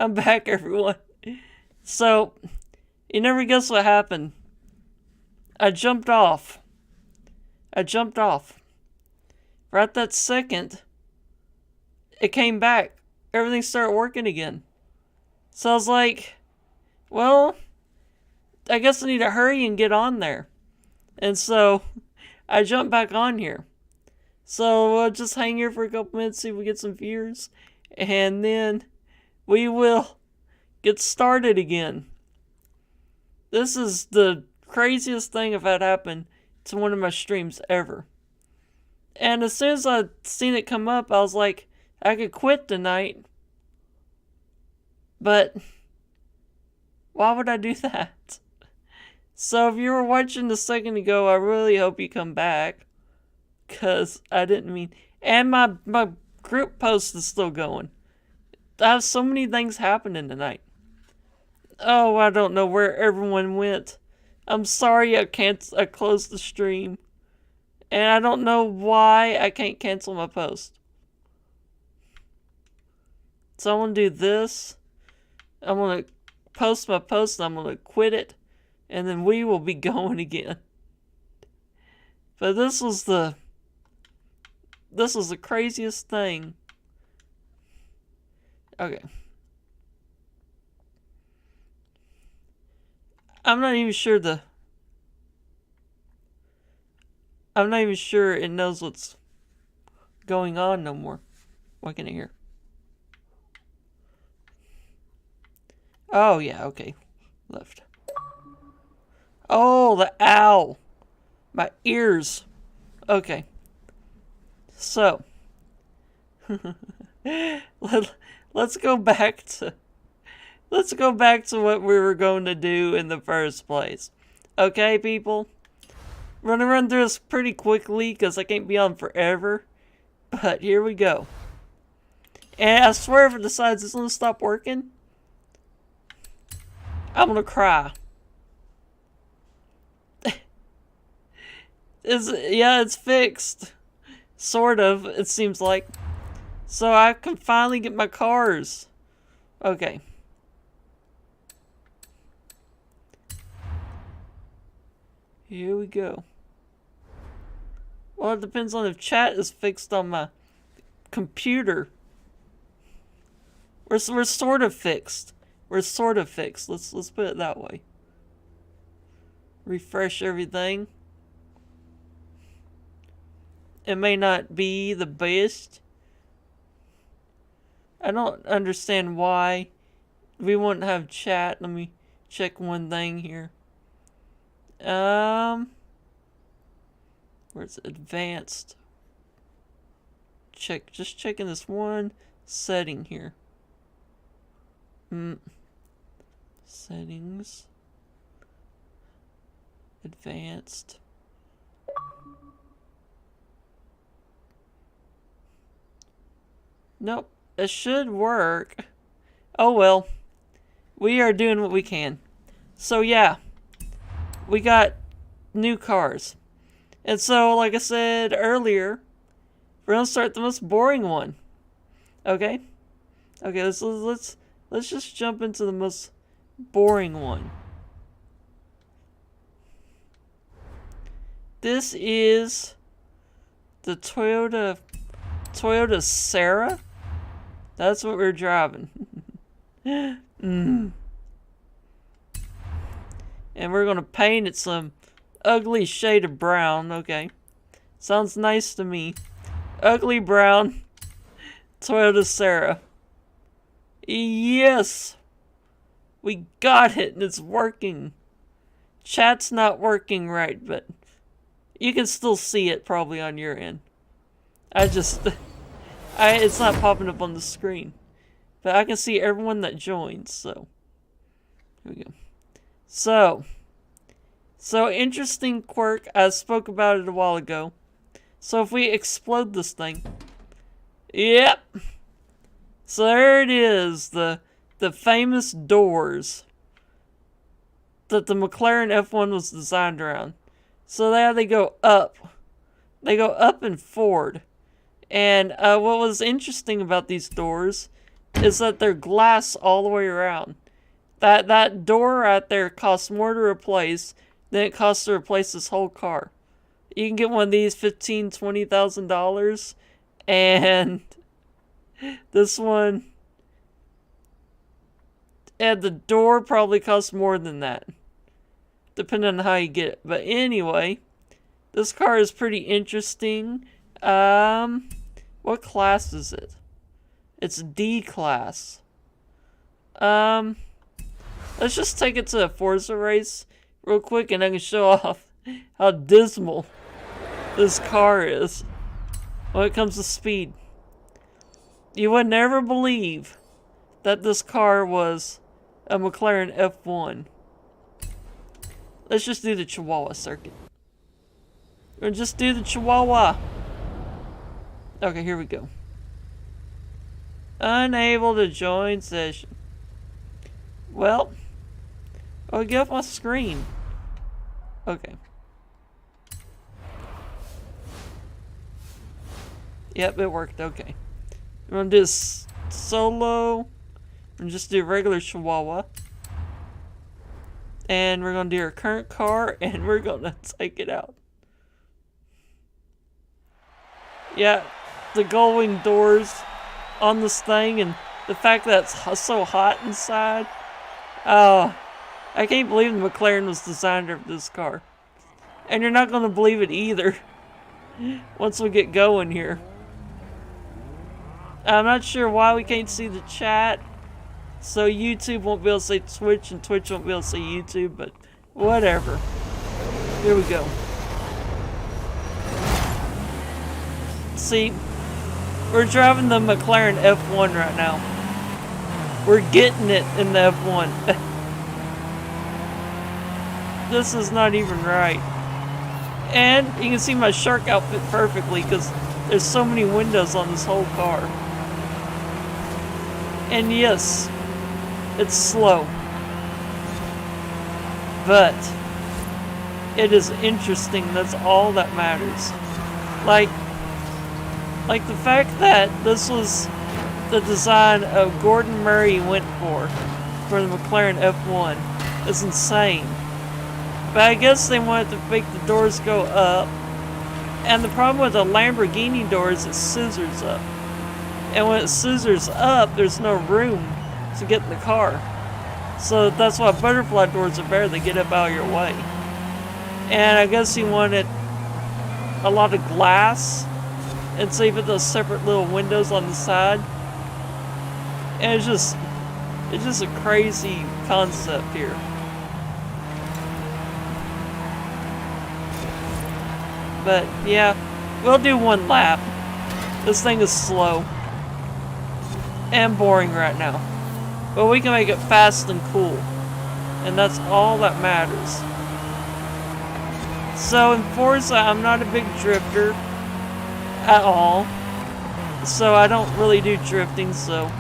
I'm back, everyone. So, you never guess what happened. I jumped off. Right that second, it came back. Everything started working again. So I was like, well, I guess I need to hurry and get on there. And so I jumped back on here. So we'll just hang here for a couple minutes, see if we get some viewers. And then we will get started again. This is the craziest thing I've had happen to one of my streams ever. And as soon as I seen it come up, I was like, I could quit tonight. But why would I do that? So if you were watching a second ago, I really hope you come back. Because I didn't mean... And my group post is still going. I have so many things happening tonight. Oh, I don't know where everyone went. I'm sorry I closed the stream. And I don't know why I can't cancel my post. So I'm going to do this. I'm going to post my post and I'm going to quit it. And then we will be going again. But this was the craziest thing. Okay. I'm not even sure it knows what's going on no more. What can I hear? Oh, yeah, okay. Left. Oh, the owl. My ears. Okay. So. Let's go back to what we were going to do in the first place. Okay, people? We're gonna run through this pretty quickly because I can't be on forever. But here we go. And I swear if it decides it's gonna stop working, I'm gonna cry. It's fixed. Sort of, it seems like. So I can finally get my cars. Okay. Here we go. Well, it depends on if chat is fixed on my computer. We're sort of fixed. Let's put it that way. Refresh everything. It may not be the best. I don't understand why we wouldn't have chat. Let me check one thing here. Where's advanced? Just checking this one setting here. Settings. Advanced. Nope, it should work. Oh well. We are doing what we can. So yeah. We got new cars. And so, like I said earlier, we're gonna start the most boring one. Okay? Okay, let's just jump into the most boring one. This is the Toyota Sarah. That's what we're driving. And we're gonna paint it some ugly shade of brown. Okay. Sounds nice to me. Ugly brown Toyota Sarah. Yes! We got it and it's working. Chat's not working right, but you can still see it probably on your end. It's not popping up on the screen. But I can see everyone that joins, so. Here we go. So interesting quirk. I spoke about it a while ago. So if we explode this thing. Yep. So there it is. The famous doors that the McLaren F1 was designed around. So there they go up. They go up and forward. And what was interesting about these doors is that they're glass all the way around. That door right there costs more to replace than it costs to replace this whole car. You can get one of these $15,000-$20,000, and this one, and the door probably costs more than that, depending on how you get it. But anyway, this car is pretty interesting. What class is it? It's D class. Let's just take it to a FORZA race real quick, and I can show off how dismal this car is when it comes to speed. You would never believe that this car was a McLaren F1. Let's just do the Chihuahua circuit. Or just do the Chihuahua. Okay, here we go. Unable to join session. Well, I'll get off my screen. Okay. Yep, it worked. Okay. I'm gonna do this solo. And just do regular Chihuahua. And we're gonna do our current car, and we're gonna take it out. Yeah, the gullwing doors on this thing, and the fact that it's so hot inside. I can't believe the McLaren was the designer of this car. And you're not gonna believe it either once we get going here. I'm not sure why we can't see the chat. So YouTube won't be able to say Twitch, and Twitch won't be able to say YouTube, but whatever. Here we go. See, we're driving the McLaren F1 right now. We're getting it in the F1. This is not even right. And you can see my shark outfit perfectly because there's so many windows on this whole car. And yes, it's slow. But it is interesting. That's all that matters. Like the fact that this was the design of Gordon Murray went for the McLaren F1 is insane. But I guess they wanted to make the doors go up. And the problem with a Lamborghini door is it scissors up. And when it scissors up, there's no room to get in the car. So that's why butterfly doors are better. They get up out of your way. And I guess he wanted a lot of glass. And so you put those separate little windows on the side. And it's just a crazy concept here. But yeah, we'll do one lap. This thing is slow and boring right now. But we can make it fast and cool. And that's all that matters. So in Forza, I'm not a big drifter at all. So I don't really do drifting, so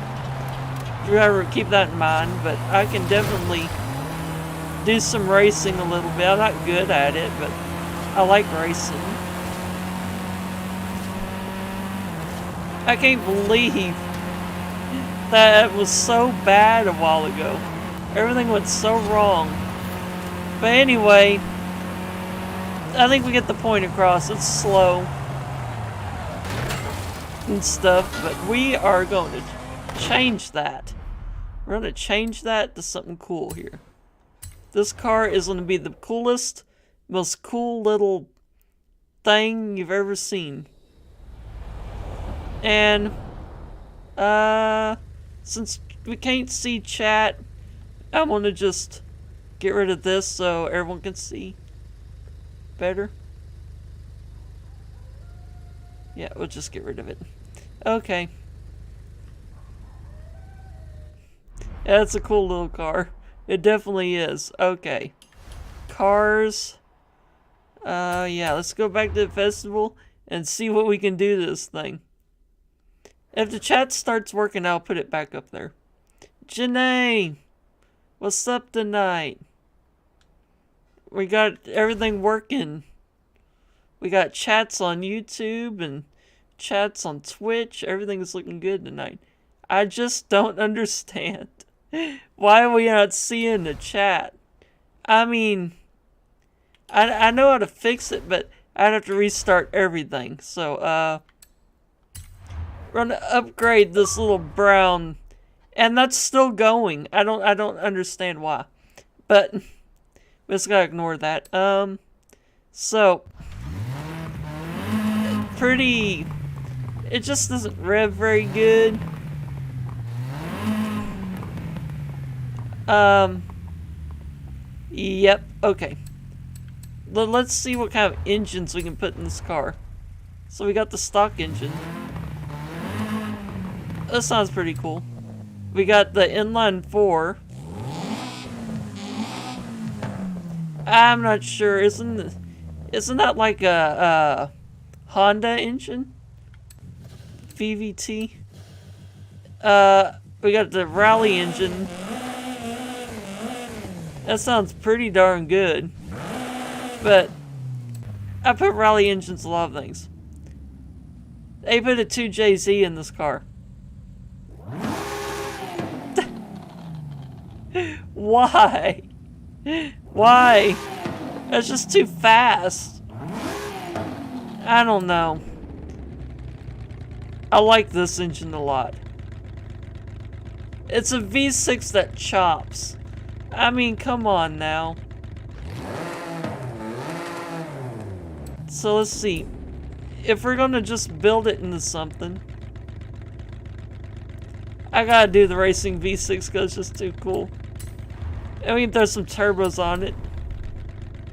remember, keep that in mind. But I can definitely do some racing a little bit. I'm not good at it, but I like racing. I can't believe that was so bad a while ago. Everything went so wrong. But anyway, I think we get the point across. It's slow and stuff, but we are going to change that. We're going to change that to something cool here. This car is going to be the coolest, most cool little thing you've ever seen. And since we can't see chat, I want to just get rid of this so everyone can see better. Yeah, we'll just get rid of it. Okay. Yeah, it's a cool little car. It definitely is. Okay. Cars. Yeah, let's go back to the festival and see what we can do to this thing. If the chat starts working, I'll put it back up there. Janae, what's up tonight? We got everything working. We got chats on YouTube and chats on Twitch. Everything is looking good tonight. I just don't understand. Why are we not seeing the chat? I mean, I know how to fix it, but I'd have to restart everything. So, we're gonna upgrade this little brown, and that's still going. I don't understand why, but we just gotta ignore that. So pretty. It just doesn't rev very good. Yep. Okay. Let's see what kind of engines we can put in this car. So we got the stock engine. That sounds pretty cool. We got the inline 4. I'm not sure. Isn't that like a Honda engine? VVT. We got the rally engine. That sounds pretty darn good. But I put rally engines in a lot of things. They put a 2JZ in this car. Why? Why? That's just too fast. I don't know. I like this engine a lot. It's a V6 that chops. I mean, come on now. So let's see. If we're gonna just build it into something, I gotta do the racing V6 because it's just too cool. And we can throw some turbos on it.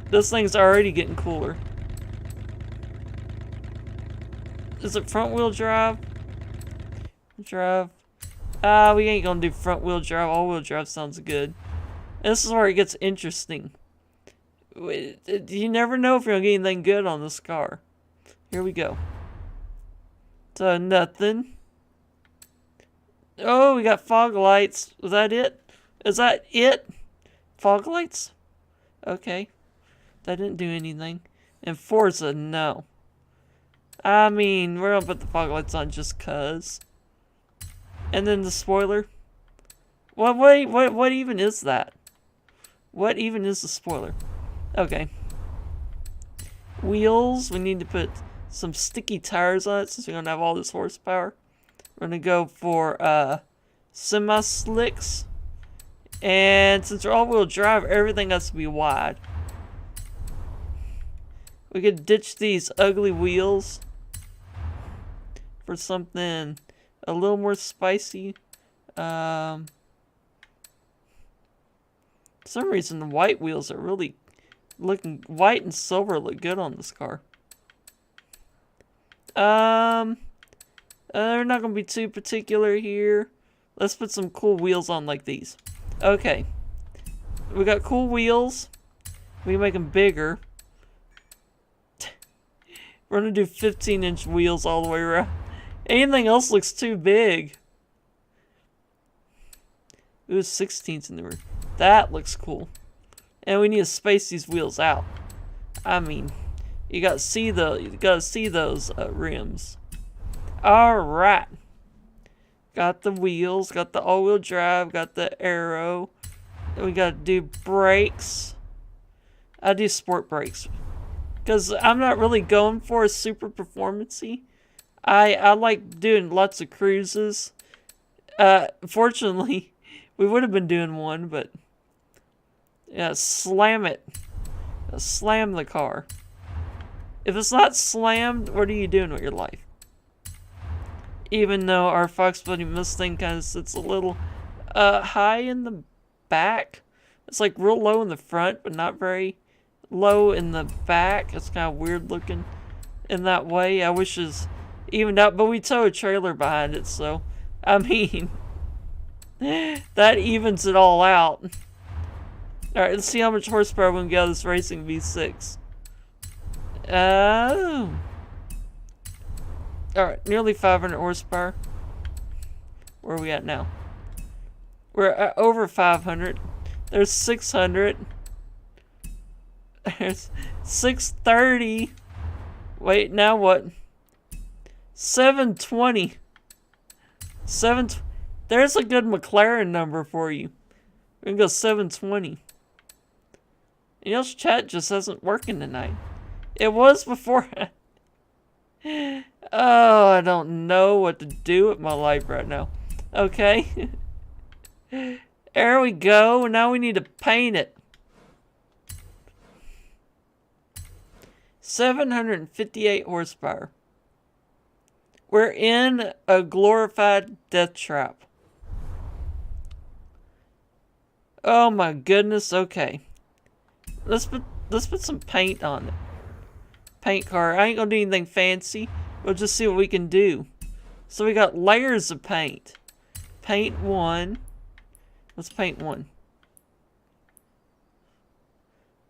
This thing's already getting cooler. Is it front wheel drive? We ain't gonna do front wheel drive. All wheel drive sounds good. And this is where it gets interesting. You never know if you're gonna get anything good on this car. Here we go. So nothing. Oh, we got fog lights. Was that it? Is that it? Fog lights? Okay. That didn't do anything. And FORZA, no. I mean, we're gonna put the fog lights on just cuz. And then the spoiler. What even is that? What even is the spoiler? Okay. Wheels, we need to put some sticky tires on it since we're gonna have all this horsepower. We're gonna go for semi-slicks. And since we're all-wheel drive, everything has to be wide. We could ditch these ugly wheels for something a little more spicy. For some reason, the white wheels are really looking... White and silver look good on this car. They're not going to be too particular here. Let's put some cool wheels on like these. Okay. We got cool wheels. We can make them bigger. We're going to do 15-inch wheels all the way around. Anything else looks too big. Ooh, 16s in the rear. That looks cool. And we need to space these wheels out. I mean, you gotta see those rims. All right. Got the wheels. Got the all-wheel drive. Got the aero. Then we gotta do brakes. I do sport brakes because I'm not really going for a super performance-y. I like doing lots of cruises. Fortunately, we would have been doing one, but yeah, slam it. Slam the car. If it's not slammed, what are you doing with your life? Even though our Fox Buddy Mustang kind of sits a little high in the back. It's like real low in the front, but not very low in the back. It's kind of weird looking in that way. I wish it's evened out, but we tow a trailer behind it, so I mean that evens it all out. Alright, let's see how much horsepower we can get out of this racing V6. Oh. Alright, nearly 500 horsepower. Where are we at now? We're at over 500. There's 600. There's 630. Wait, now what? 720. There's a good McLaren number for you. We can go 720. And y'all's chat just isn't working tonight. It was before. Oh, I don't know what to do with my life right now. Okay. There we go. Now we need to paint it. 758 horsepower. We're in a glorified death trap. Oh my goodness, okay. Let's put some paint on it. Paint car. I ain't gonna do anything fancy. We'll just see what we can do. So we got layers of paint. Paint one. Let's paint one.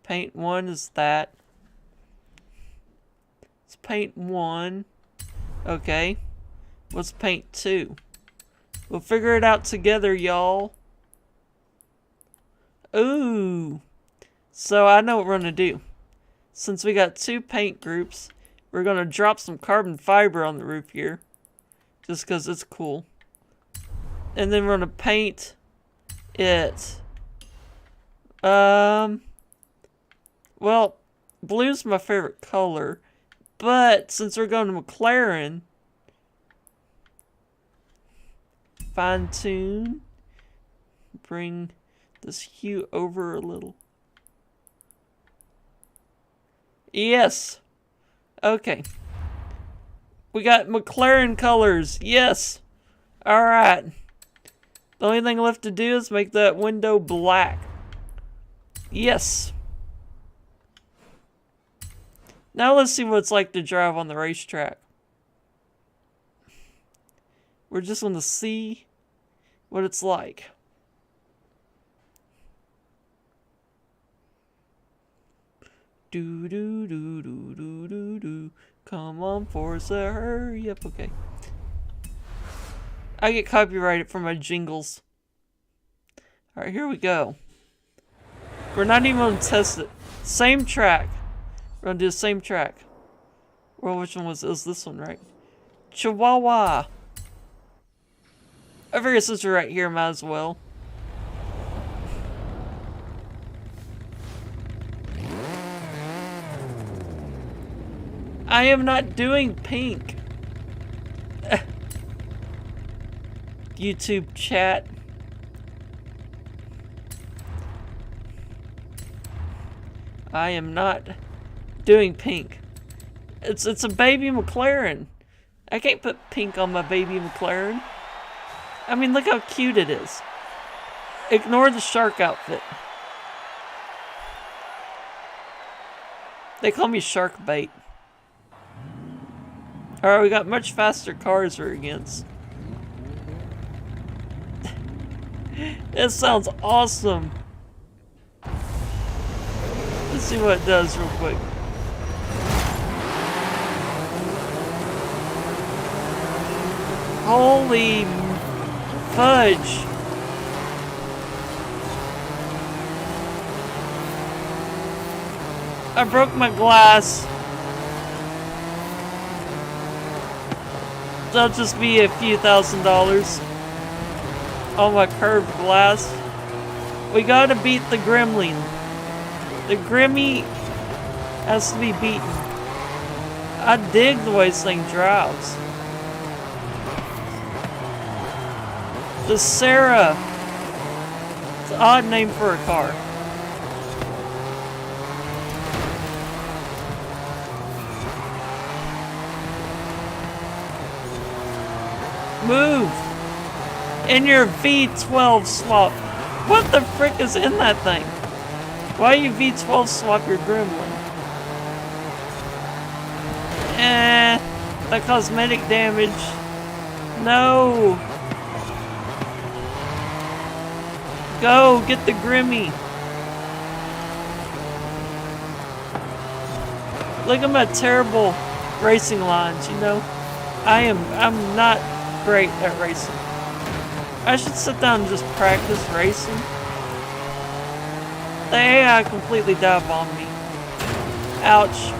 Paint one is that. Let's paint one. Okay. Let's paint two. We'll figure it out together, y'all. Ooh. So I know what we're gonna do. Since we got two paint groups, we're gonna drop some carbon fiber on the roof here. Just because it's cool. And then we're gonna paint it. Well, blue's my favorite color. But since we're going to McLaren, fine tune, bring this hue over a little. Yes. Okay. We got McLaren colors. Yes. Alright. The only thing left to do is make that window black. Yes. Now let's see what it's like to drive on the racetrack. We're just going to see what it's like. Do do do do do do do. Come on, Forza, hurry up. Okay. I get copyrighted for my jingles. Alright, here we go. We're not even going to test it. Same track. We're going to do the same track. Well, which one was this one, right? Chihuahua. I figure since we're right here, might as well. I am not doing pink. YouTube chat. I am not doing pink. It's a baby McLaren. I can't put pink on my baby McLaren. I mean, look how cute it is. Ignore the shark outfit. They call me shark bait. Alright, we got much faster cars we're against. This sounds awesome. Let's see what it does real quick. Holy fudge. I broke my glass. That'll just be a few $1,000s on my curved glass. We gotta beat the gremlin. The Grimmy has to be beaten. I dig the way this thing drives. The Sarah. It's an odd name for a car. Move! In your V12 swap. What the frick is in that thing? Why you V12 swap your gremlin? The cosmetic damage. No! Go, get the Grimmy. Look at my terrible racing lines, you know? I'm not great at racing. I should sit down and just practice racing. The AI completely dive on me. Ouch.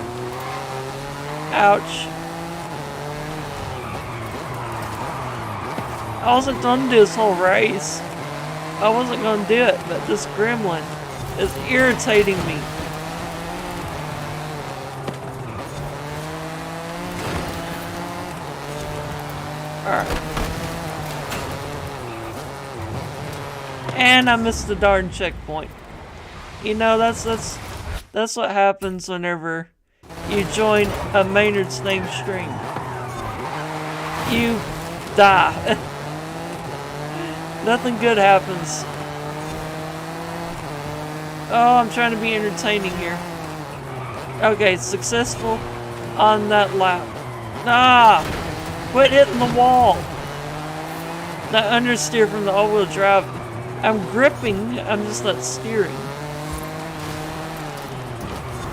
Ouch. I wasn't gonna do this whole race. I wasn't gonna do it, but this gremlin is irritating me. Alright. And I missed the darn checkpoint. You know, that's what happens whenever you join a Maynardstang stream. You die. Nothing good happens. Oh, I'm trying to be entertaining here. Okay, successful on that lap. Ah! Quit hitting the wall! That understeer from the all-wheel drive. I'm gripping, I'm just not steering.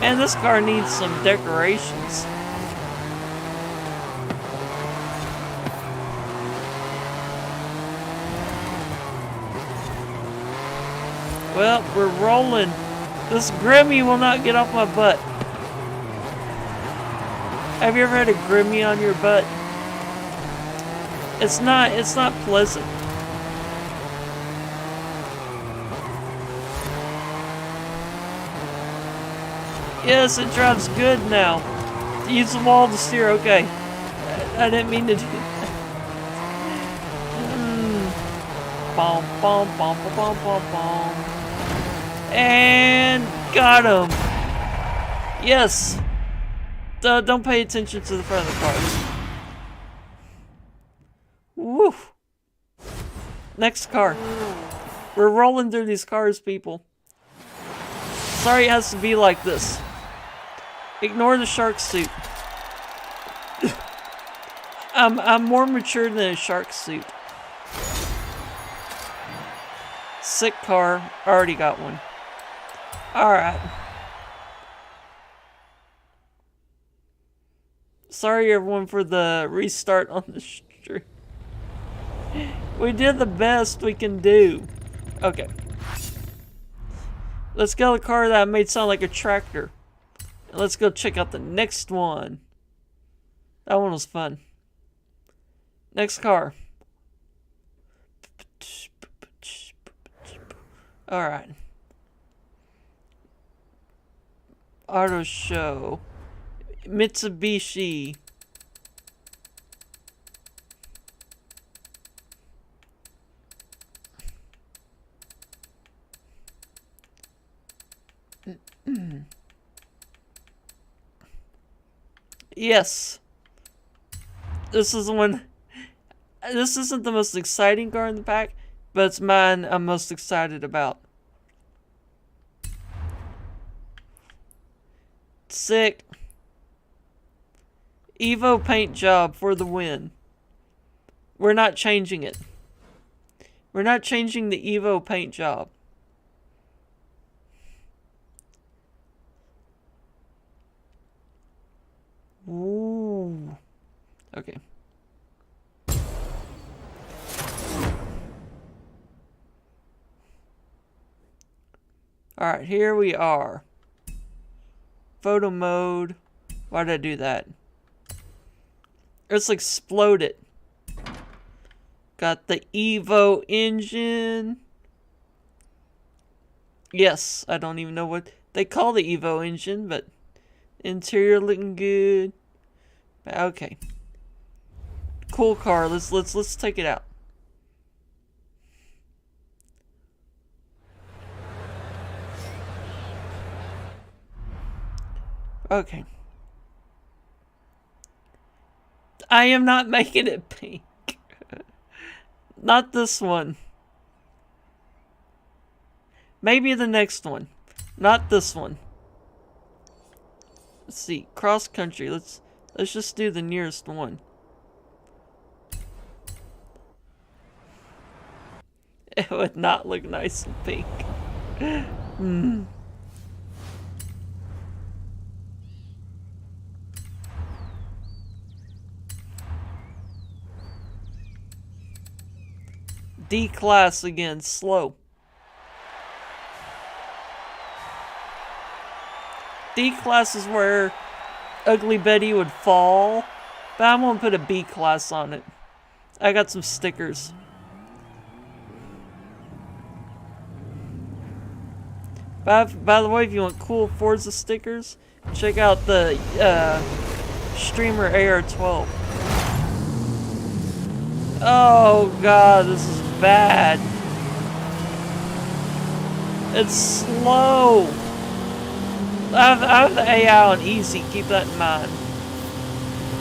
And this car needs some decorations. Well, we're rolling. This Grimmy will not get off my butt. Have you ever had a Grimmy on your butt? It's not pleasant. Yes, it drives good now. Use the wall to steer, okay. I didn't mean to do that. Bom, bom, bom, bom, bom, bom, bom. And got him. Yes. Don't pay attention to the front of the car. Woo. Next car. We're rolling through these cars, people. Sorry it has to be like this. Ignore the shark suit. I'm more mature than a shark suit. Sick car. Already got one. Alright. Sorry everyone for the restart on the stream. We did the best we can do. Okay. Let's go to the car that made sound like a tractor. And let's go check out the next one. That one was fun. Next car. Alright. Auto show. Mitsubishi. Yes. This is the one. This isn't the most exciting car in the pack, but it's mine I'm most excited about. Sick. Evo paint job for the win. We're not changing it. We're not changing the Evo paint job. Ooh. Okay. Alright, here we are. Photo mode. Why did I do that? Let's explode it. Got the Evo engine. Yes, I don't even know what they call the Evo engine, but interior looking good. Okay. Cool car. Let's take it out. Okay. I am not making it pink. Not this one. Maybe the next one. Not this one. Let's see. Cross country. Let's just do the nearest one. It would not look nice in pink. D-class again, slow. D-class is where Ugly Betty would fall, but I'm gonna put a B-class on it. I got some stickers. By the way, if you want cool Forza stickers, check out the Streamer AR-12. Oh god, this is bad. It's slow. I have the AI on easy, keep that in mind.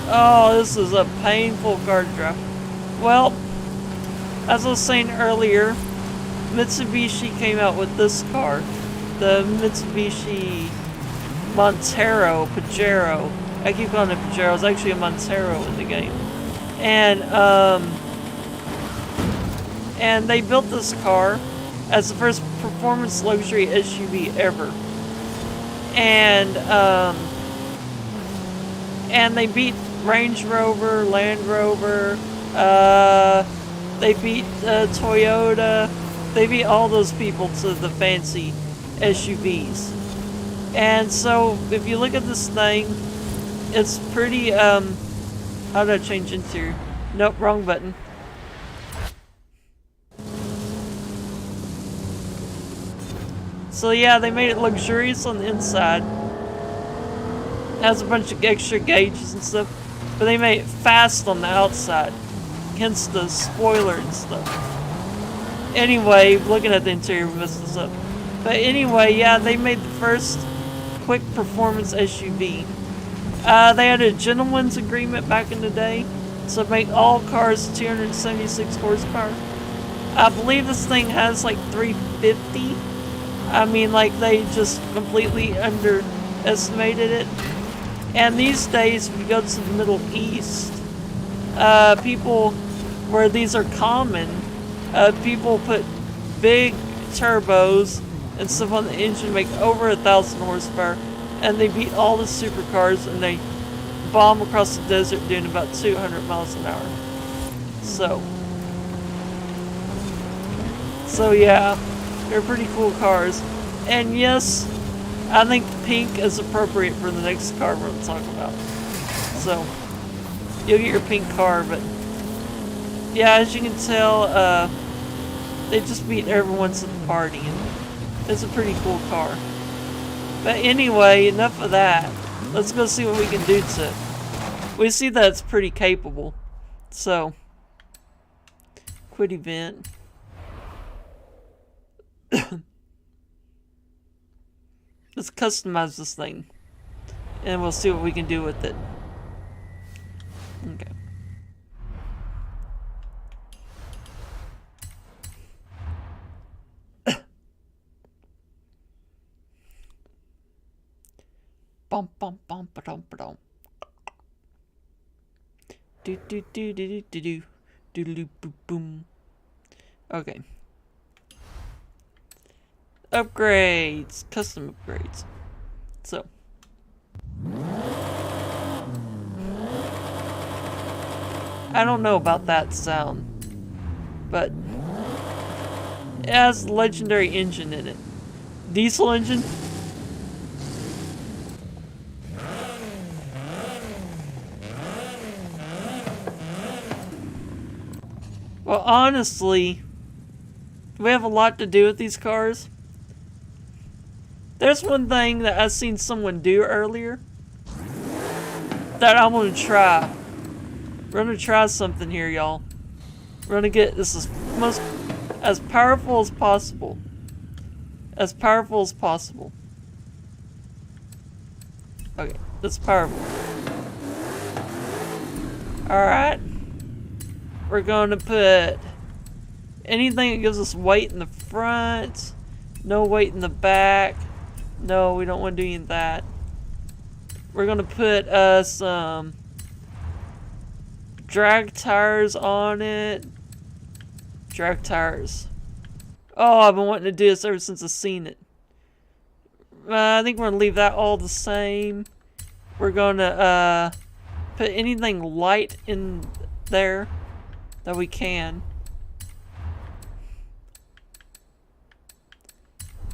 Oh, this is a painful car to drive. Well, as I was saying earlier, Mitsubishi came out with this car. The Mitsubishi Pajero. I keep calling it Pajero. It's actually a Montero in the game. And they built this car as the first performance luxury SUV ever. And they beat Range Rover, Land Rover, they beat Toyota, they beat all those people to the fancy SUVs. And so, if you look at this thing, it's pretty, how did I change interior? Nope, wrong button. So yeah, they made it luxurious on the inside. It has a bunch of extra gauges and stuff, but they made it fast on the outside, hence the spoiler and stuff. Anyway, looking at the interior, we messed this up. But anyway, yeah, they made the first quick performance SUV. They had a gentleman's agreement back in the day, so make all cars 276 horsepower. I believe this thing has like 350. I mean, like, they just completely underestimated it. And these days, if you go to the Middle East, people, where these are common, people put big turbos and stuff on the engine to make over 1,000 horsepower, and they beat all the supercars, and they bomb across the desert doing about 200 miles an hour. So yeah, they're pretty cool cars. And yes, I think pink is appropriate for the next car we're going to talk about. So, you'll get your pink car, but yeah, as you can tell, they just beat everyone's at the party, and it's a pretty cool car. But anyway, enough of that. Let's go see what we can do to it. We see that it's pretty capable. So, quit event. Let's customize this thing, and we'll see what we can do with it. Okay. Bum bum bum ba dum ba dum. Do do do do do do do do boom boom. Okay. Upgrades, custom upgrades. So, I don't know about that sound, but it has a legendary engine in it. Diesel engine. Well, honestly, we have a lot to do with these cars. There's one thing that I've seen someone do earlier that I'm going to try. We're going to try something here, y'all. We're going to get this as powerful as possible. As powerful as possible. Okay, that's powerful. Alright. We're going to put anything that gives us weight in the front. No weight in the back. No, we don't want to do any of that. We're going to put some drag tires on it. Drag tires. Oh, I've been wanting to do this ever since I've seen it. I think we're going to leave that all the same. We're going to put anything light in there that we can.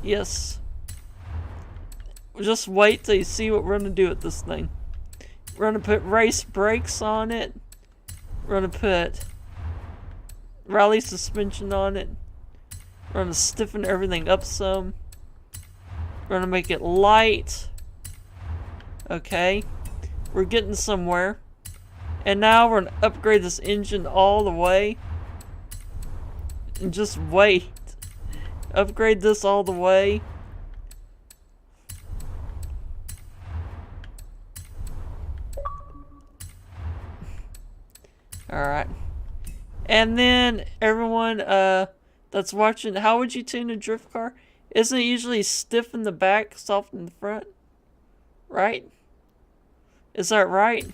Yes. Just wait till you see what we're going to do with this thing. We're going to put race brakes on it. We're going to put rally suspension on it. We're going to stiffen everything up some. We're gonna make it light. Okay. We're getting somewhere. And now we're gonna upgrade this engine all the way. And just wait. Upgrade this all the way. Alright. And then everyone that's watching, how would you tune a drift car? Isn't it usually stiff in the back, soft in the front? Right? Is that right?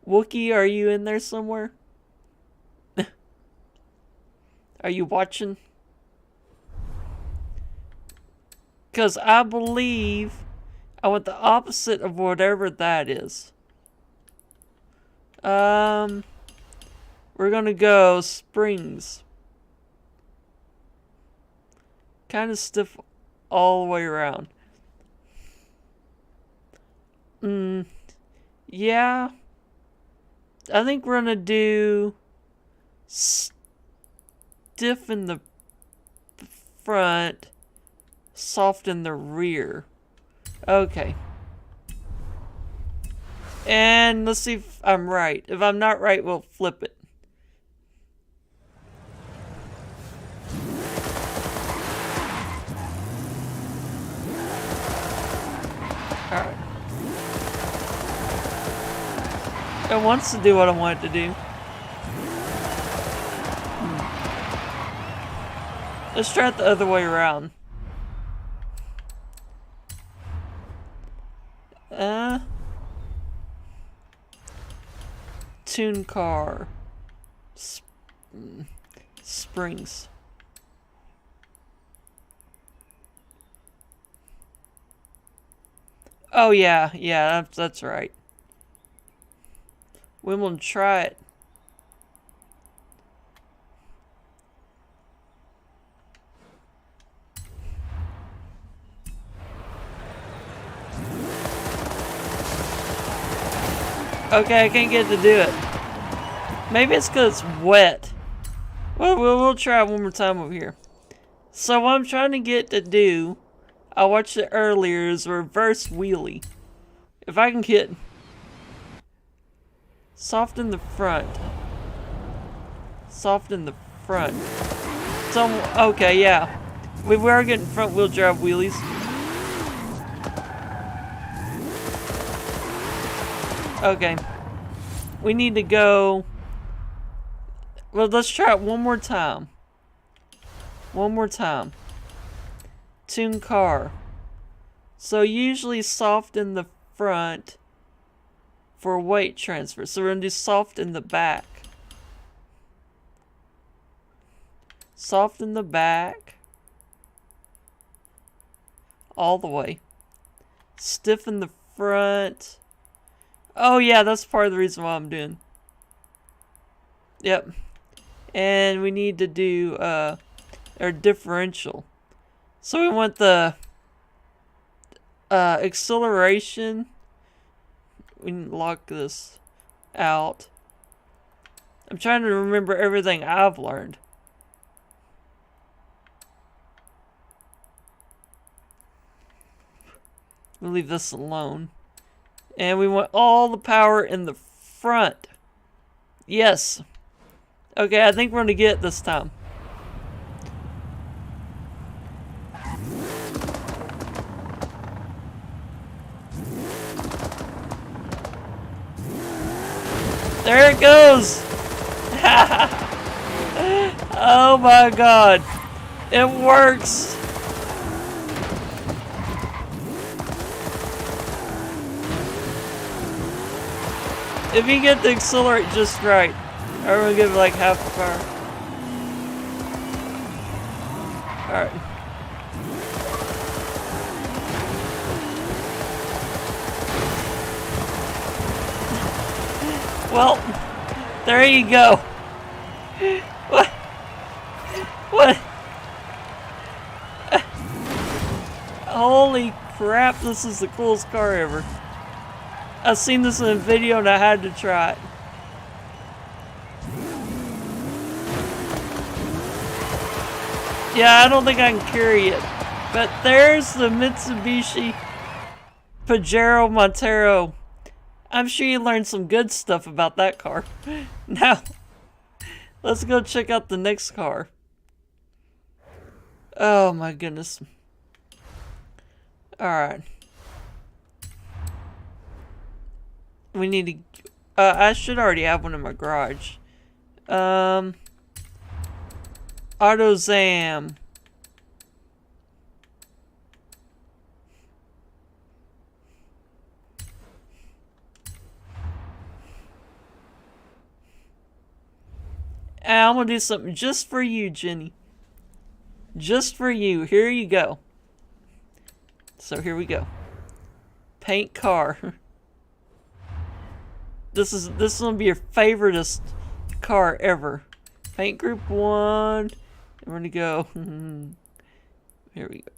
Wookie, are you in there somewhere? Are you watching? Because I believe I want the opposite of whatever that is. We're gonna go springs. Kind of stiff all the way around. Yeah. I think we're gonna do stiff in the front, soft in the rear. Okay. And let's see if I'm right. If I'm not right, we'll flip it. Alright. It wants to do what I want it to do. Let's try it the other way around. Tune car. Springs. Oh yeah, that's right. We will try it. Okay, I can't get to do it. Maybe it's because it's wet. Well, we'll try it one more time over here. So what I'm trying to get to do, I watched it earlier, is reverse wheelie. If I can get soft in the front. Soft in the front. So, okay, yeah. We are getting front wheel drive wheelies. Okay. We need to go. Well, let's try it one more time. One more time. Tune car. So usually soft in the front for weight transfer. So we're going to do soft in the back. Soft in the back. All the way. Stiff in the front. Oh yeah, that's part of the reason why I'm doing. Yep. And we need to do our differential. So we want the acceleration. We need to lock this out. I'm trying to remember everything I've learned. We'll leave this alone. And we want all the power in the front. Yes. Okay, I think we're going to get it this time. There it goes! Oh my god. It works! If you get the accelerate just right, I'm gonna give it like half the power. Alright. Well, there you go. What? What? Holy crap, this is the coolest car ever. I've seen this in a video and I had to try it. Yeah, I don't think I can carry it. But there's the Mitsubishi Pajero Montero. I'm sure you learned some good stuff about that car. Now, let's go check out the next car. Oh my goodness. Alright. We need to... I should already have one in my garage. AutoZam. And I'm gonna do something just for you, Jenny. Just for you. Here you go. So here we go. Paint car. This is gonna be your favoriteest car ever. Paint group 1. We're gonna go. Here we go.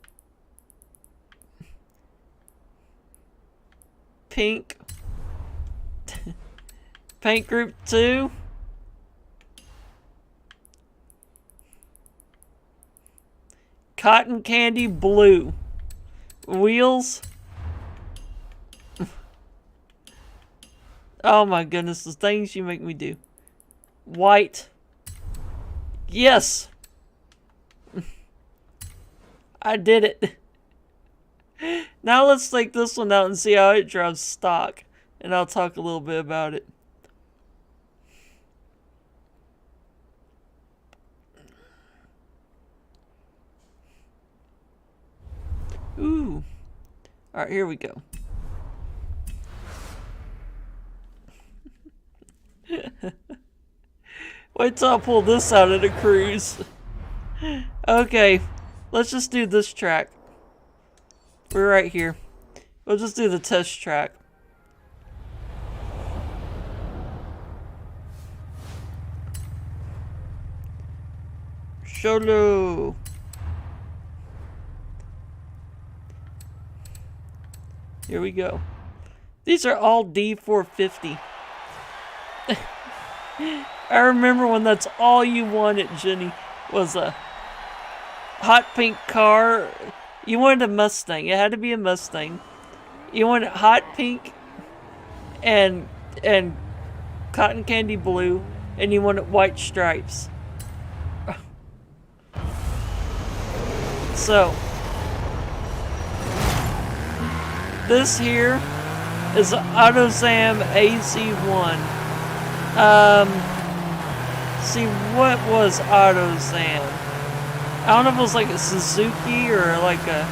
Pink. Paint group 2. Cotton candy blue. Wheels. Oh my goodness, the things you make me do. White. Yes! I did it. Now let's take this one out and see how it drives stock. And I'll talk a little bit about it. Ooh. Alright, here we go. Wait till I pull this out at a cruise. Okay, let's just do this track. We're right here. We'll just do the test track. Solo. Here we go. These are all D450. I remember when that's all you wanted, Jenny, was a hot pink car. You wanted a Mustang. It had to be a Mustang. You wanted hot pink and cotton candy blue, and you wanted white stripes. So this here is an AutoZam AZ1. See, what was AutoZam? I don't know if it was like a Suzuki or like a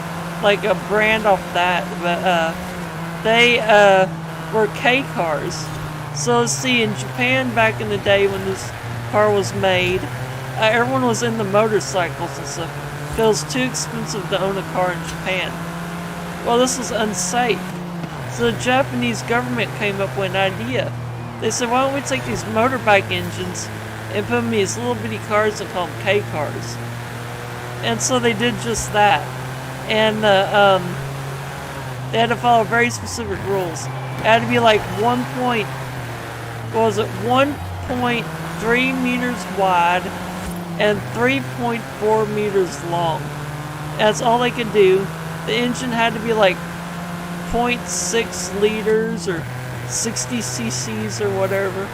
brand off that, but they were K cars. So see, in Japan back in the day when this car was made, everyone was into motorcycles and stuff. It was too expensive to own a car in Japan. Well, this was unsafe. So the Japanese government came up with an idea. They said, why don't we take these motorbike engines and put them in these little bitty cars and call them K cars. And so they did just that. And they had to follow very specific rules. It had to be like 1.3 meters wide and 3.4 meters long. That's all they could do. The engine had to be like 0.6 liters or 60 cc's or whatever.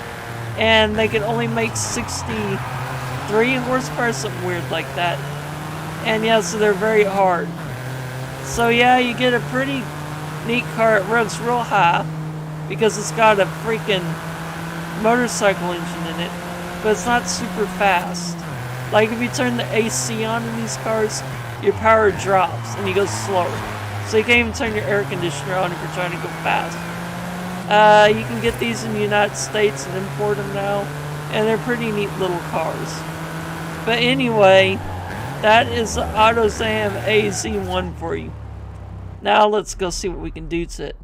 And they could only make 63 horsepower, something weird like that. And yeah, so they're very hard. So yeah, you get a pretty neat car. It runs real high because it's got a freaking motorcycle engine in it, but it's not super fast. Like if you turn the AC on in these cars, your power drops and you go slower. So you can't even turn your air conditioner on if you're trying to go fast. You can get these in the United States and import them now, and they're pretty neat little cars. But anyway, that is the AutoZam AZ1 for you. Now let's go see what we can do to it.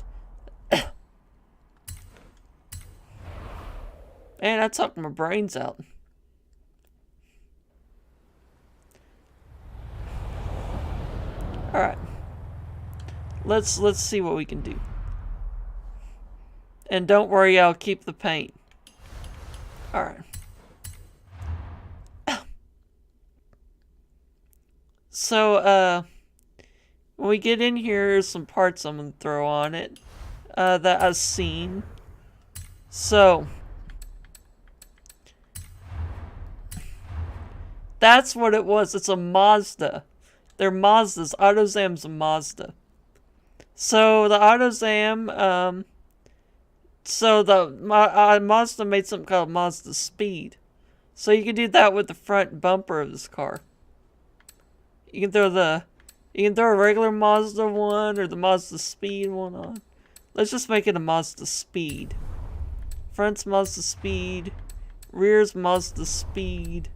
Man, I talked my brains out. Alright. Let's see what we can do. And don't worry, I'll keep the paint. Alright. So, when we get in here, there's some parts I'm gonna throw on it that I've seen. So, that's what it was. It's a Mazda. They're Mazdas. AutoZam's a Mazda. So the AutoZam, so the Mazda made something called Mazda Speed. So you can do that with the front bumper of this car. You can throw a regular Mazda one or the Mazda Speed one on. Let's just make it a Mazda Speed. Front's Mazda Speed. Rear's Mazda Speed.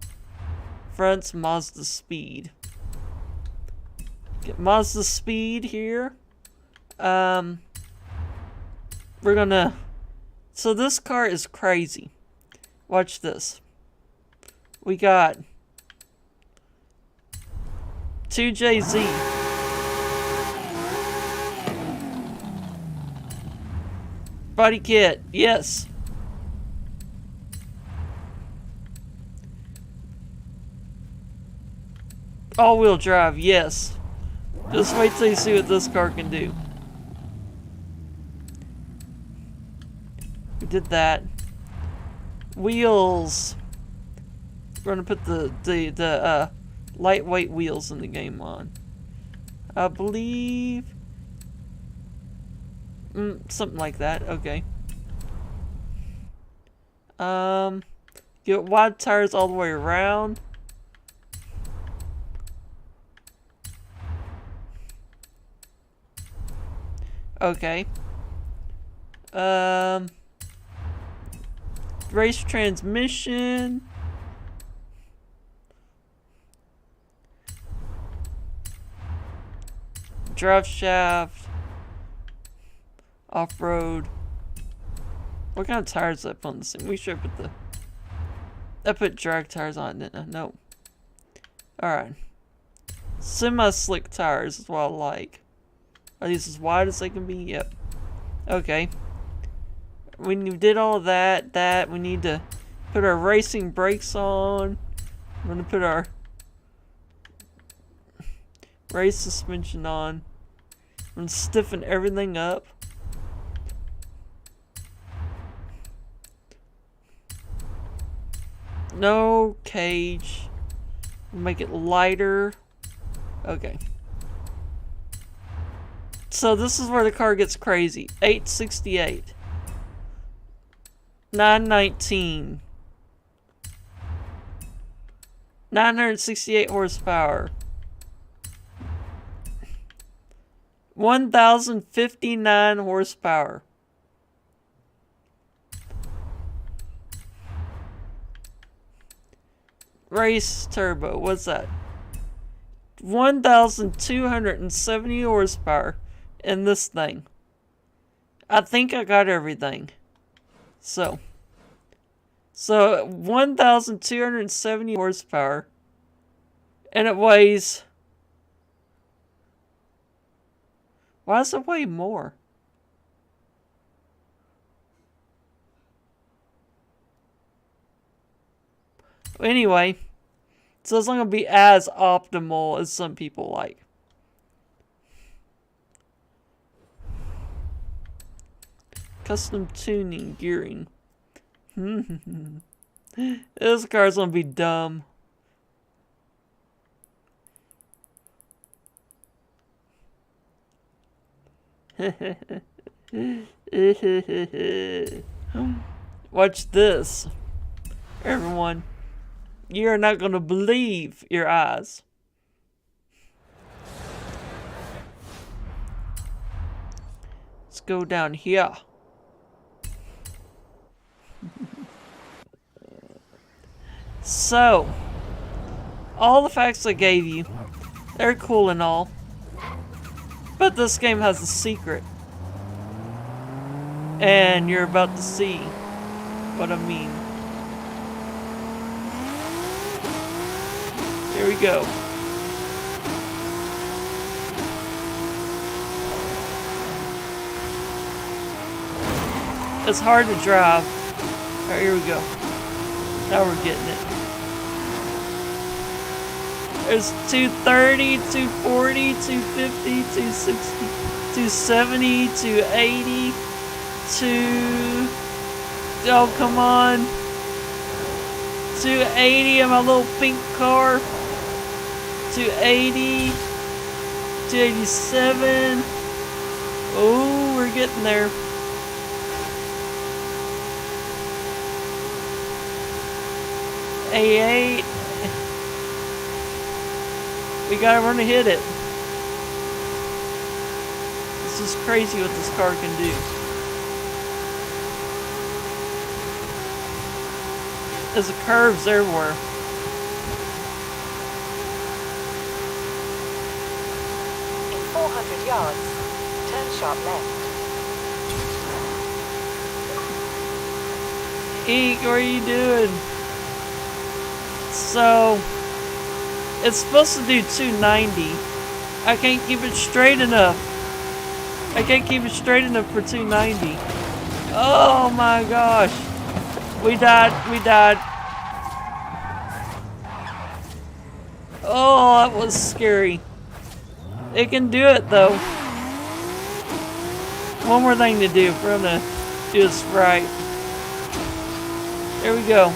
Front's Mazda Speed. Get Mazda Speed here. We're gonna... So this car is crazy. Watch this. We got 2JZ. Body kit, yes. All-wheel drive, yes. Just wait till you see what this car can do. We did that. Wheels. We're gonna put the lightweight wheels in the game on. I believe something like that. Okay. Get wide tires all the way around. Okay. Race transmission. Drive shaft. Off-road. What kind of tires did I put on this thing? We should put I put drag tires on it, didn't I? No. Alright. Semi-slick tires is what I like. Are these as wide as they can be? Yep. Okay. We did all of that. We need to put our racing brakes on. I'm going to put our race suspension on. I'm going to stiffen everything up. No cage. Make it lighter. Okay. So this is where the car gets crazy. 868. 919. 968 horsepower. 1059 horsepower. Race turbo, what's that? 1270 horsepower in this thing. I think I got everything. So 1270 horsepower, and it weighs... Why does it weigh more? Anyway, so it's not going to be as optimal as some people like. Custom tuning, gearing. This car's going to be dumb. Watch this, everyone. You're not going to believe your eyes. Let's go down here. So, all the facts I gave you, they're cool and all. But this game has a secret. And you're about to see what I mean. Here we go. It's hard to drive. Alright, here we go. Now we're getting it. There's 230, 240, 250, 260, 270, 280, 2... Oh, come on. 280 in my little pink car. 280. 287. Oh, we're getting there. A8. We gotta run to hit it. This is crazy what this car can do. There's curves everywhere. In 400 yards, turn sharp left. Eek, what are you doing? So, it's supposed to do 290. I can't keep it straight enough. I can't keep it straight enough for 290. Oh my gosh. We died. We died. Oh, that was scary. It can do it though. One more thing to do if we're gonna do this right. There we go.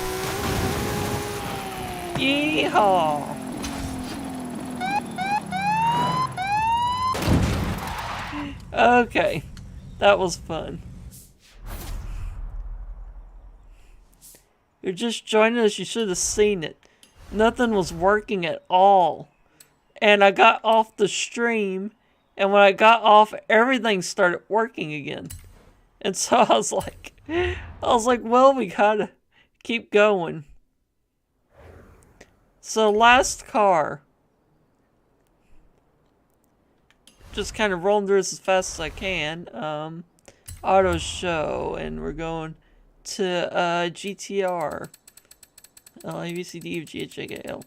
Yeehaw! Okay, that was fun. You're just joining us, you should have seen it. Nothing was working at all. And I got off the stream, and when I got off, everything started working again. And so I was like, well, we gotta keep going. So last car. Just kind of rolling through this as fast as I can. Auto show, and we're going to GTR. A, B, C, D, E, F, G, H, I, K, L.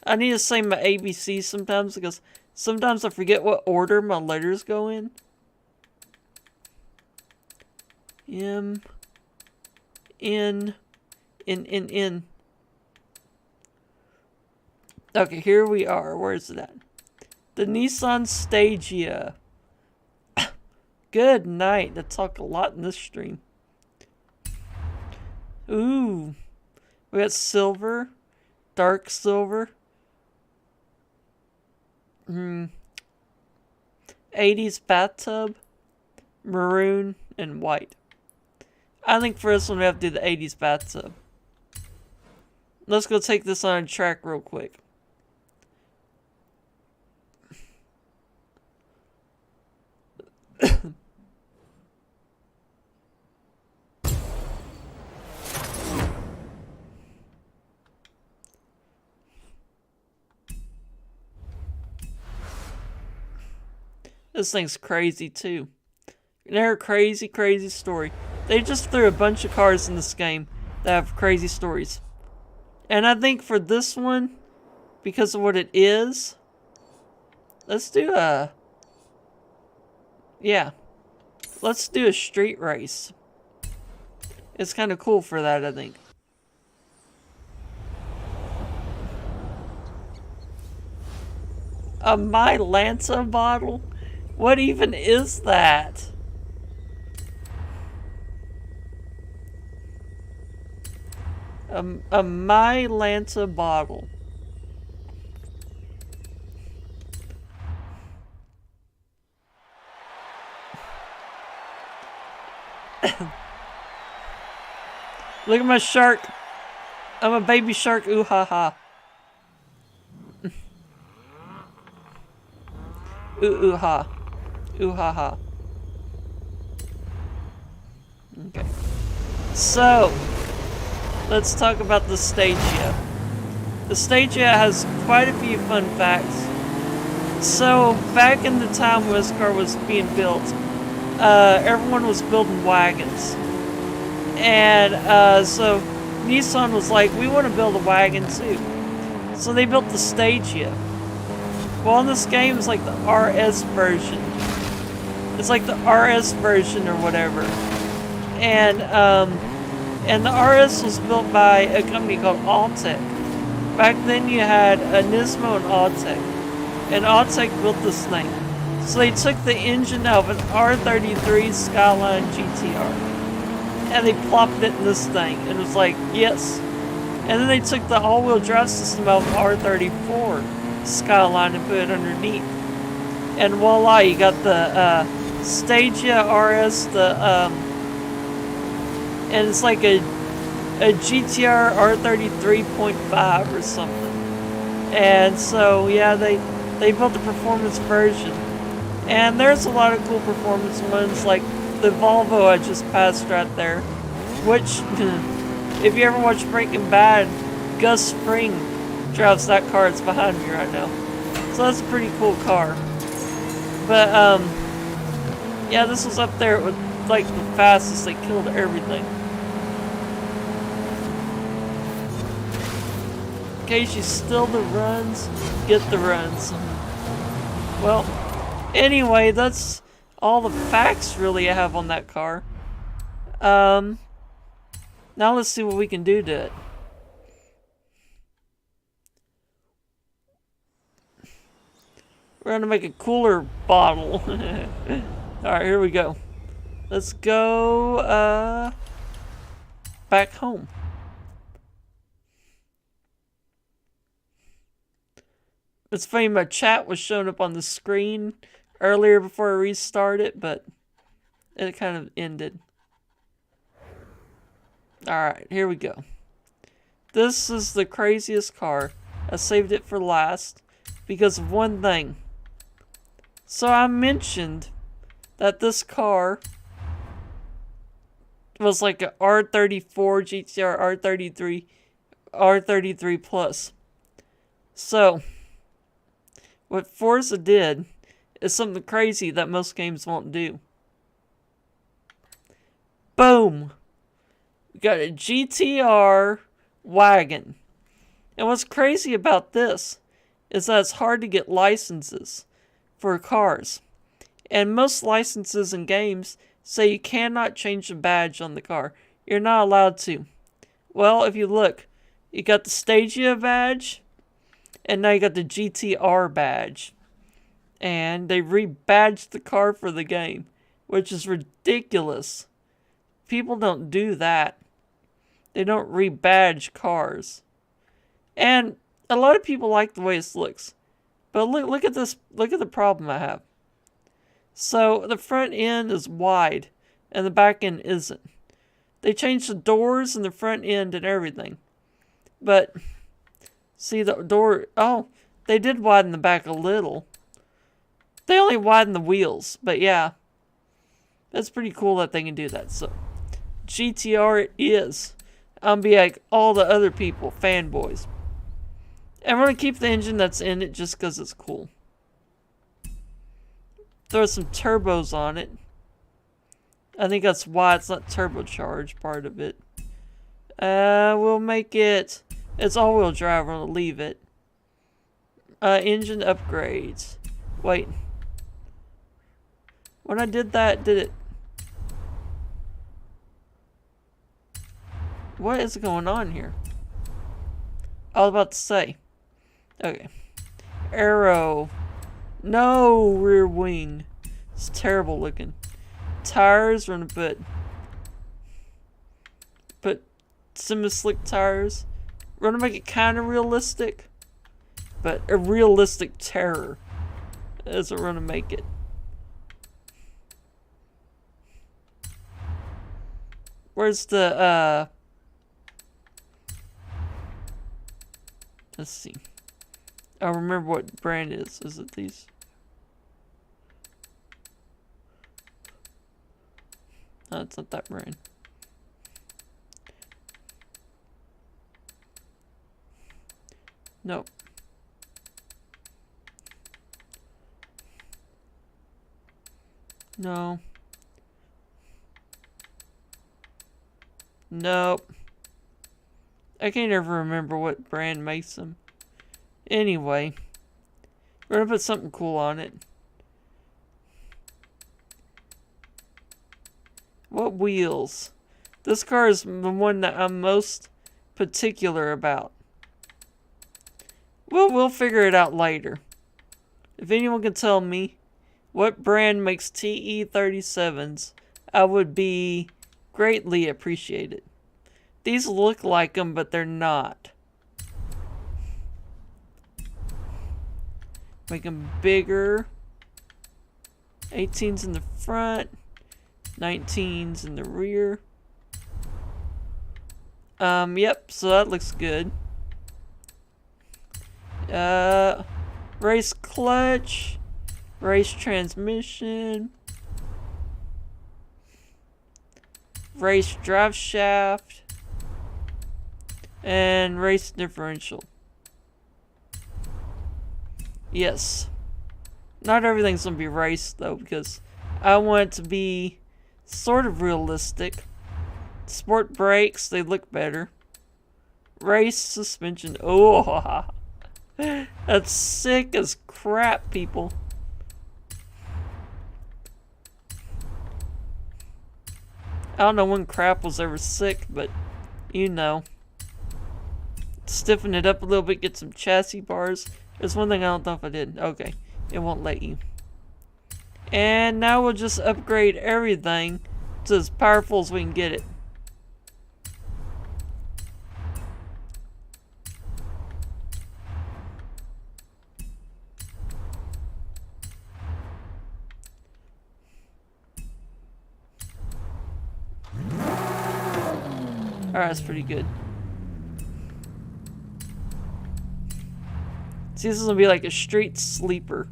I need to say my ABC sometimes because sometimes I forget what order my letters go in. M, N, N, N, N. Okay, here we are. Where is it at? The Nissan Stagia. Good night. I talk a lot in this stream. Ooh. We got silver. Dark silver. 80s bathtub. Maroon and white. I think for this one we have to do the 80s bathtub. Let's go take this on a track real quick. This thing's crazy too. They're a crazy, crazy story. They just threw a bunch of cars in this game that have crazy stories. And I think for this one, because of what it is, let's do a... Yeah. Let's do a street race. It's kind of cool for that, I think. A My Lanta bottle? What even is that? A My Lanta bottle. Look at my shark. I'm a baby shark. Ooh ha ha. Ooh ha. Ooh ha ha. Okay. So, let's talk about the Stagia. The Stagia has quite a few fun facts. So, back in the time when this car was being built, everyone was building wagons. And so Nissan was like, we want to build a wagon too. So they built the Stagia. Well, in this game, it's like the RS version. It's like the RS version or whatever. And the RS was built by a company called Alltech. Back then you had a Nismo and Autech. And Autech built this thing. So they took the engine out of an R33 Skyline GTR. And they plopped it in this thing. And it was like, yes. And then they took the all-wheel drive system out of an R34 Skyline and put it underneath. And voila, you got the Stagia RS, and it's like a GTR R33.5 or something. And so yeah, they built the performance version. And there's a lot of cool performance ones, like the Volvo I just passed right there, which if you ever watch Breaking Bad, Gus Fring drives that car that's behind me right now. So that's a pretty cool car. But yeah, this was up there with like the fastest. They killed everything. In case you steal the runs, get the runs. Well, anyway, that's all the facts really I have on that car. Now let's see what we can do to it. We're gonna make a cooler bottle. Alright, here we go. Let's go back home. It's funny, my chat was showing up on the screen earlier before I restarted, but it kind of ended. Alright, here we go. This is the craziest car. I saved it for last because of one thing. So I mentioned that this car was like a R34 GTR R33 Plus. So what Forza did is something crazy that most games won't do. Boom! We got a GTR wagon. And what's crazy about this is that it's hard to get licenses for cars. And most licenses in games say you cannot change the badge on the car. You're not allowed to. Well, if you look, you got the Stagia badge, and now you got the GTR badge. And they rebadged the car for the game, which is ridiculous. People don't do that. They don't rebadge cars. And a lot of people like the way this looks. But look at this. Look at the problem I have. So the front end is wide and the back end isn't. They changed the doors and the front end and everything. But see the door, oh, they did widen the back a little. They only widened the wheels, but yeah. That's pretty cool that they can do that. So GTR it is. I'm be like all the other people, fanboys. And we're going to keep the engine that's in it just because it's cool. Throw some turbos on it. I think that's why it's not turbocharged, part of it. We'll make it... It's all-wheel drive, we're going to leave it. Engine upgrades. Wait. When I did that, did it... What is going on here? I was about to say. Okay. Arrow. No rear wing. It's terrible looking. Tires, we're gonna put semi-slick tires. We're gonna make it kind of realistic, but a realistic terror is what we're gonna make it. Where's the let's see. I remember what brand it is. Is it these? No, it's not that brand. Nope. No. Nope. I can't ever remember what brand makes them. Anyway, we're gonna put something cool on it. What wheels? This car is the one that I'm most particular about. We'll figure it out later. If anyone can tell me what brand makes TE-37s, I would be greatly appreciated. These look like them, but they're not. Make them bigger. 18s in the front. 19s in the rear. Yep, so that looks good. Race clutch. Race transmission. Race drive shaft. And race differential. Yes. Not everything's gonna be race though, because I want it to be sort of realistic. Sport brakes, they look better. Race suspension. Oh, that's sick as crap, people. I don't know when crap was ever sick, but you know. Stiffen it up a little bit, get some chassis bars. There's one thing I don't know if I did. Okay, it won't let you. And now we'll just upgrade everything to as powerful as we can get it. Alright, that's pretty good. See, this is gonna be like a street sleeper.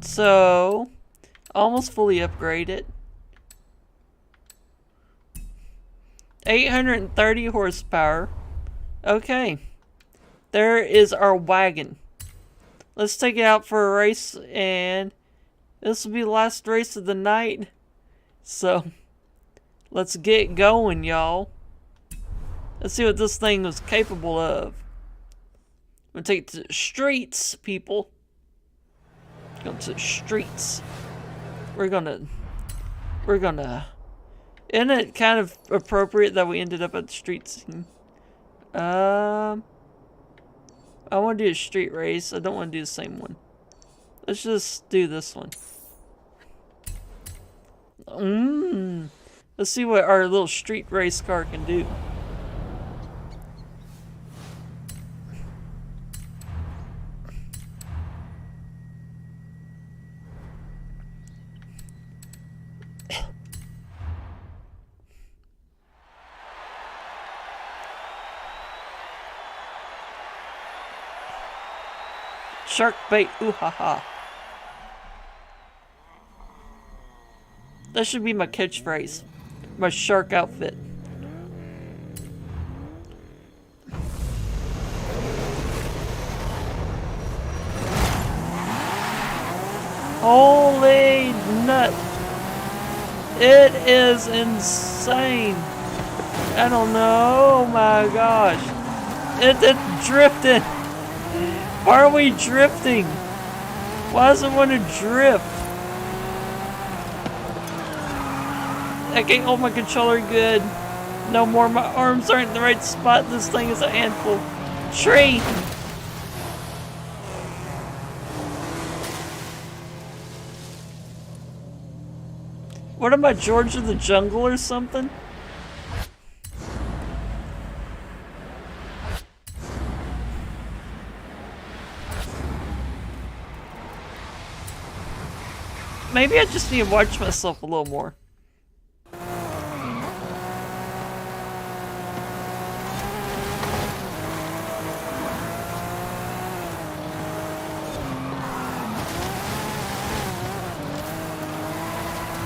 So, almost fully upgraded. 830 horsepower. Okay. There is our wagon. Let's take it out for a race, and this will be the last race of the night. So, let's get going, y'all. Let's see what this thing was capable of. I'm gonna take it to the streets, people. Go to the streets. We're gonna... Isn't it kind of appropriate that we ended up at the street scene? I want to do a street race. I don't want to do the same one. Let's just do this one. Let's see what our little street race car can do. Shark bait, ooh ha ha. That should be my catchphrase. My shark outfit. Holy nut. It is insane. I don't know. Oh my gosh. It's drifting. Why are we drifting? Why does it want to drift? I can't hold my controller good. No more, my arms aren't in the right spot. This thing is a handful. Tree! What am I, George of the Jungle or something? Maybe I just need to watch myself a little more.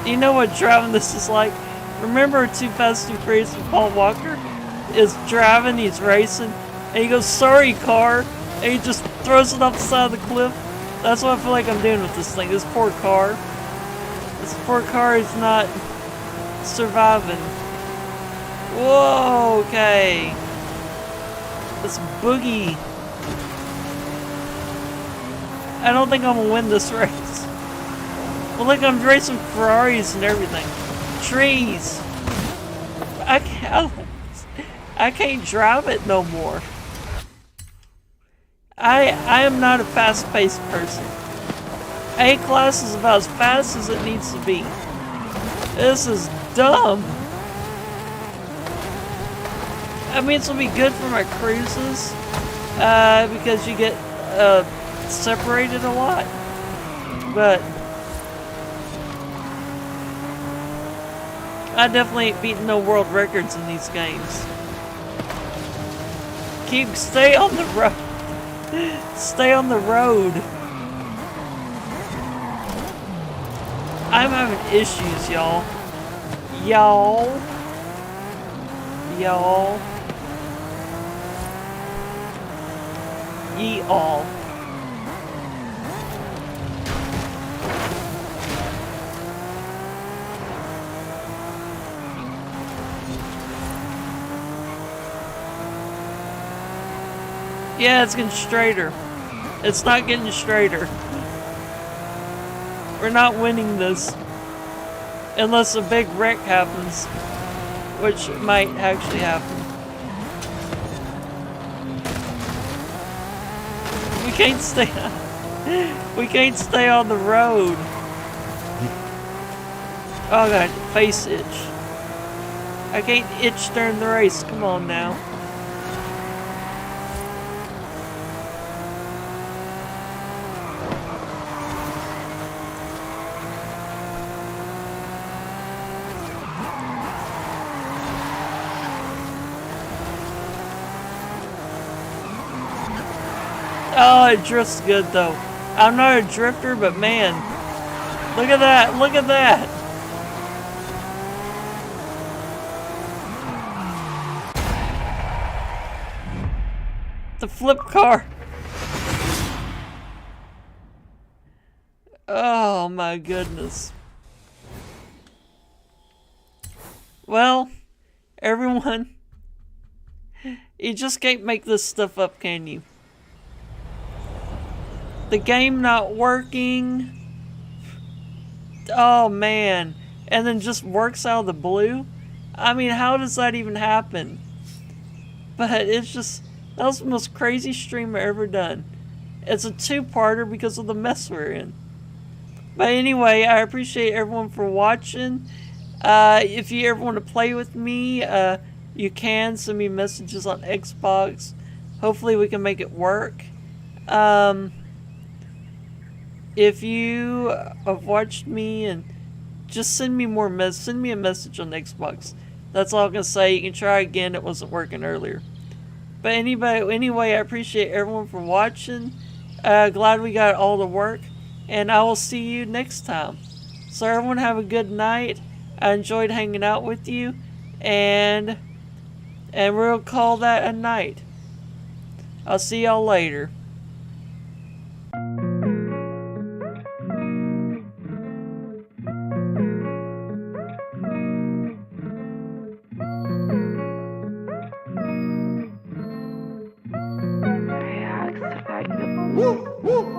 You know what driving this is like? Remember Too Fast, Too Furious with Paul Walker? Is driving, he's racing, and he goes, "Sorry, car," and he just throws it off the side of the cliff. That's what I feel like I'm doing with this thing. This poor car. This poor car is not surviving. Whoa, okay. This boogie. I don't think I'm gonna win this race. Well, look, I'm racing Ferraris and everything. Trees. I can't drive it no more. I am not a fast-paced person. A-Class is about as fast as it needs to be. This is dumb. I mean, this will be good for my cruises, because you get separated a lot. But I definitely ain't beating no world records in these games. Stay on the road. Stay on the road. I'm having issues, y'all. Y'all. Ye all. Yeah, it's getting straighter. It's not getting straighter. We're not winning this. Unless a big wreck happens. Which might actually happen. We can't stay on the road. Oh god, face itch. I can't itch during the race. Come on now. Oh, it drifts good though. I'm not a drifter, but man, look at that! Look at that! The flip car. Oh my goodness. Well, everyone, you just can't make this stuff up, can you? The game not working. Oh man. And then just works out of the blue. I mean, how does that even happen? But it's just, that was the most crazy stream I've ever done. It's a two-parter because of the mess we're in. But anyway, I appreciate everyone for watching. If you ever want to play with me, you can send me messages on Xbox. Hopefully we can make it work. If you have watched me, and just send me send me a message on Xbox. That's all I'm gonna say. You can try again. It wasn't working earlier. But anyway, I appreciate everyone for watching. Glad we got all the work, and I will see you next time. So everyone have a good night. I enjoyed hanging out with you, and we'll call that a night. I'll see y'all later. Woo, woo.